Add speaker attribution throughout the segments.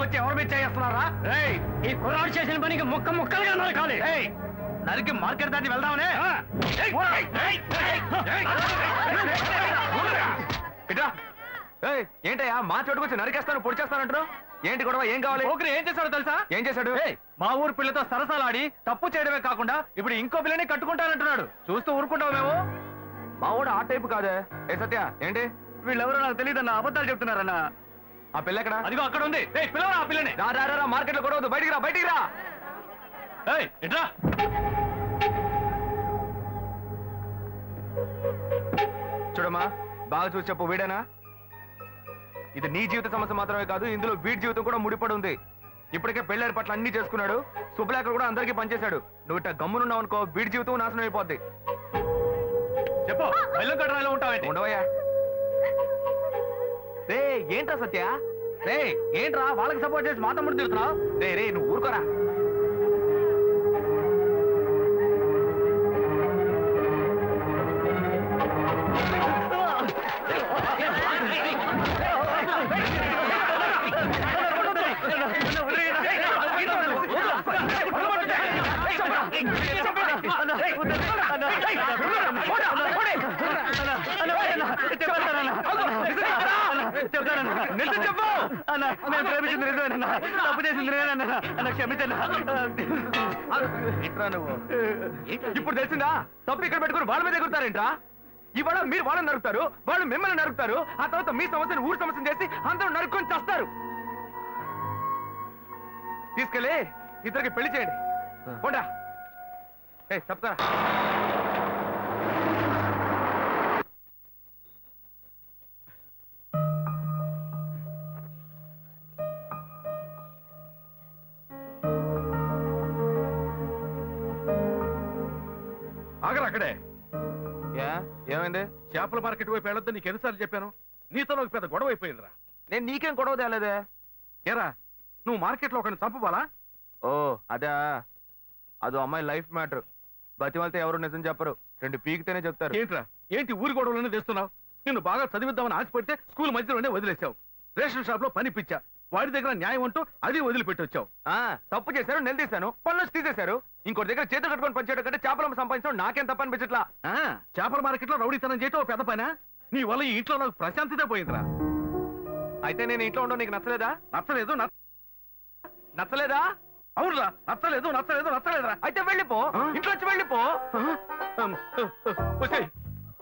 Speaker 1: వచ్చి ఎవరి మీద చేస్తున్నారా? ఈ కుర్రాడు చేసిన పనికి ముక్క ముక్కలుగా నరకాలి. నరికి మార్కెట్ దాన్ని వెళ్దామనే.
Speaker 2: ఏంటయ్యా మా చోటుకొచ్చి నరికేస్తాను పొడి చేస్తానంటారు? ఏంటి గొడవ? ఏం కావాలి?
Speaker 1: పోకరి ఏం చేశాడో తెలుసా?
Speaker 2: ఏం చేశాడు?
Speaker 1: మా ఊరు పిల్లతో సరసాలాడి తప్పు చేయడమే కాకుండా ఇప్పుడు ఇంకో పిల్లని కట్టుకుంటానంటున్నాడు. చూస్తూ ఊరుకుంటావు మేము?
Speaker 2: మా ఊడు ఆ టైపు కాదే. ఏ సత్య ఏంటి?
Speaker 1: వీళ్ళెవరో నాకు తెలియదన్నా, అబద్ధాలు చెప్తున్నారన్నా.
Speaker 2: ఆ పిల్ల ఎక్కడ?
Speaker 1: అదిగో అక్కడ ఉంది. పిల్లవా ఆ పిల్లని?
Speaker 2: రా మార్కెట్ లో గొడవద్దు, బయటికి రా, బయటికి రా.
Speaker 1: ఎట్రా
Speaker 2: చూడమ్మా, బాగా చూసి చెప్పు, వీడేనా? ఇది నీ జీవిత సమస్య మాత్రమే కాదు, ఇందులో వీడి జీవితం కూడా ముడిపడి ఉంది. ఇప్పటికే పెళ్లి ఏర్పాట్లు అన్ని చేసుకున్నాడు, శుభలేఖలు కూడా అందరికీ పనిచేశాడు. నువ్వు ఇట్లా గమ్మునున్నావు అనుకో, వీడి జీవితం నాశనం అయిపోద్ది.
Speaker 1: చెప్పు, బెల్లం కట్టరాలో ఉంటావు.
Speaker 2: ఉండవయ్యా. రే ఏంట్రా సత్య?
Speaker 1: రే ఏంట్రా వాళ్ళకి సపోర్ట్ చేసి మా తమ్ముడు తిరుగుతున్నావు?
Speaker 2: రే నువ్వు ఊరుకోరా.
Speaker 1: ప్రేమించింది నిజమేనన్నా, తప్పు చేసింది నేనన్నా, క్షమించన్నా.
Speaker 2: నువ్వు ఇప్పుడు తెలిసిందా? తప్పు ఇక్కడ పెట్టుకుని వాళ్ళ మీద ఎగురుతారేంట్రా? ఇవాళ మీరు వాళ్ళని నరుకుతారు, వాళ్ళు మిమ్మల్ని నరుకుతారు, ఆ తర్వాత మీ సమస్యను ఊరు సమస్యను చేసి అందరూ నరుక్కొని చేస్తారు. తీసుకెళ్ళి ఇద్దరికి పెళ్లి చేయండి. పోండా. చెప్తా.
Speaker 3: ఆగరా అక్కడే.
Speaker 2: ఏమైంది?
Speaker 3: చేపల మార్కెట్ వైపు వెళ్ళొద్దు నీకు ఎన్నిసార్లు చెప్పాను? నీతో నాకు పెద్ద గొడవ అయిపోయిందిరా.
Speaker 2: నేను నీకేం గొడవ తేలేదే.
Speaker 3: ఏరా నువ్వు మార్కెట్ లో ఒకరిని చంపబాలా?
Speaker 2: ఓ అదా, అదో అమ్మాయి లైఫ్ మ్యాటర్. బతిమాలితే ఎవరు నిజం చెప్పరు, రెండు పీకితేనే చెప్తారు.
Speaker 3: ఏంట్రా ఏంటి ఊరి గొడవలోనే తెస్తున్నావు? నిన్ను బాగా చదివిద్దామని ఆశపడితే స్కూల్ మధ్యలోనే వదిలేసావు. రేషన్ షాప్ లో పని పిచ్చా, వాడి దగ్గర న్యాయం అంటూ అది వదిలిపెట్టి వచ్చావు.
Speaker 2: తప్పు చేశారు, నిలదీశాను, పనులు తీసేశారు. ఇంకోటి దగ్గర చేతులు కట్టుకొని పనిచేయడం కంటే చేపలు సంపాదించడం నాకేం తప్ప అనిపించట్లా.
Speaker 3: చేపల మార్కెట్ లో రౌడీతనం చేయటం పెద్ద పైన. నీ వల్ల ఈ ఇంట్లో నాకు ప్రశాంతతే పోయిందిరా.
Speaker 2: అయితే నేను ఇంట్లో ఉండవు నీకు నచ్చలేదా?
Speaker 3: నచ్చలేదు.
Speaker 2: నచ్చలేదా?
Speaker 3: అవునురా, నచ్చలేదు నచ్చలేదురా.
Speaker 2: అయితే వెళ్ళిపో, ఇంట్లో వచ్చి వెళ్ళిపో.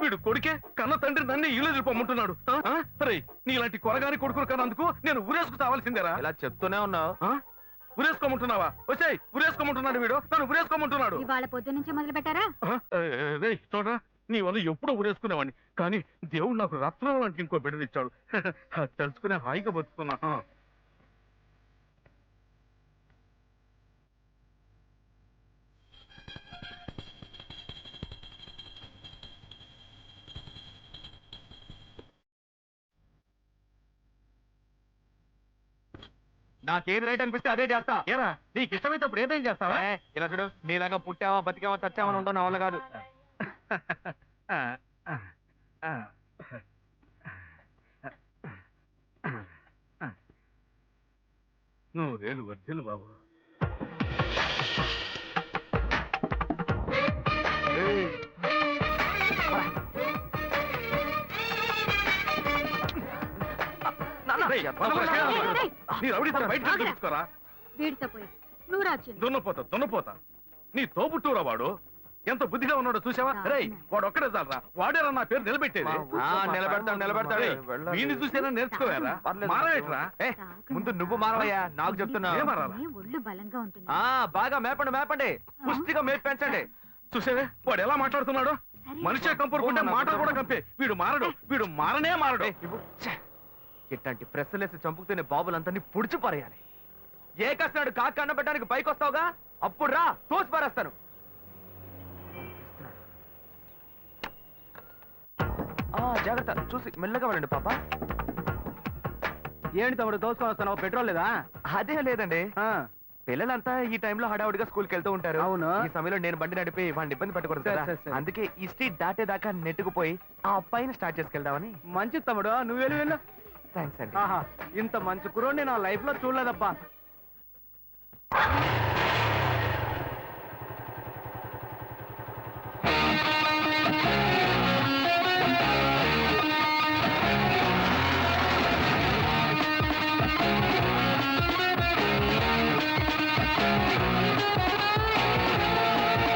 Speaker 3: వీడు కొడుకే కన్న తండ్రి నన్ను ఇల్లు వెళ్ళిపోమంటున్నాడు. నీలాంటి కొరగాని కొడుకులు కన్నందుకు నేను ఊరేసుకు తావాల్సిందేరా.
Speaker 2: ఇలా చెప్తూనే ఉన్నావు.
Speaker 3: ఊరేసుకోమంటున్నావా? వచ్చాయి ఊరేసుకోమంటున్నాడు వీడు, నన్ను ఊరేసుకోమంటున్నాడు.
Speaker 4: ఇవాళ పొద్దు నుంచి మొదలు పెట్టారా?
Speaker 3: చూడరా, నీ వల్ల ఎప్పుడో ఊరేసుకునేవాడిని, కానీ దేవుడు నాకు రత్నం లాంటి ఇంకో బిడ్డనిచ్చాడు. తెలుసుకునే హాయిగా బతుకున్నా.
Speaker 2: నాకేది రైట్ అనిపిస్తే అదే చేస్తా.
Speaker 3: ఏరా నీకు ఇష్టమైతే అప్పుడు ఏదైనా చేస్తావా?
Speaker 2: ఇలా చూడు, నీలాగా పుట్టావా బతికావా చచ్చావని ఉండవు, నా వల్ల కాదు.
Speaker 3: నువ్వు రేలు వర్ధిల్లు బాబు. దున్నపోతా నీ తోబుట్టూరా వాడు. ఎంత బుద్ధిగా ఉన్నాడో చూసావా? రే వాడు ఒక్కడే చాలరా, వాడేరా నా పేరు నిలబెట్టేది.
Speaker 2: నిలబెడతాడు.
Speaker 3: వీడిని చూసేనా నేర్చుకోవారా? మారవేట్రా.
Speaker 2: ముందు నువ్వు మారవయ్యా, నాకు చెప్తున్నా.
Speaker 4: ఒళ్ళు బలంగా ఉంటుంది.
Speaker 2: బాగా మేపండి, పుష్టిగా మేపు పెంచండి.
Speaker 3: చూసావే వాడు ఎలా మాట్లాడుతున్నాడు? మనిషే కంపరుకుంటే మాటలు కూడా కంపే. వీడు మారనే మారడు.
Speaker 2: ఇట్లాంటి ప్రెస్సులేసి చంపుకునే బాబులంతా పుడిచి పారేయాలి. ఏ కష్టనాడు కాక అన్న పెట్టడానికి పైకి వస్తావుగా, అప్పుడు రా తోసి పారేస్తాను. జాగ్రత్త, చూసి మెల్లగా వెళ్ళండి పాప.
Speaker 1: ఏంటి తమ్ముడు తోసుకొని వస్తున్నావు? పెట్రోల్ లేదా?
Speaker 2: అదే లేదండి,
Speaker 1: ఆ,
Speaker 2: పిల్లలంతా ఈ టైంలో హడావుడిగా స్కూల్కి వెళ్తూ ఉంటారు.
Speaker 1: అవును.
Speaker 2: ఈ సమయంలో నేను బండి నడిపి వాడిని ఇబ్బంది పెట్టకూడదు కదా.
Speaker 1: సరే, సరే.
Speaker 2: అందుకే ఈ స్ట్రీట్ దాటేదాకా నెట్టుకుపోయి ఆ అబ్బాయిని స్టార్ట్ చేసుకెళ్దామని.
Speaker 1: మంచి తమ్ముడు, నువ్వు వెళ్ళు.
Speaker 2: థ్యాంక్స్ అండి.
Speaker 1: ఆహా, ఇంత మంచి కురోడ్ని నా లైఫ్ లో చూడలేదబ్బా.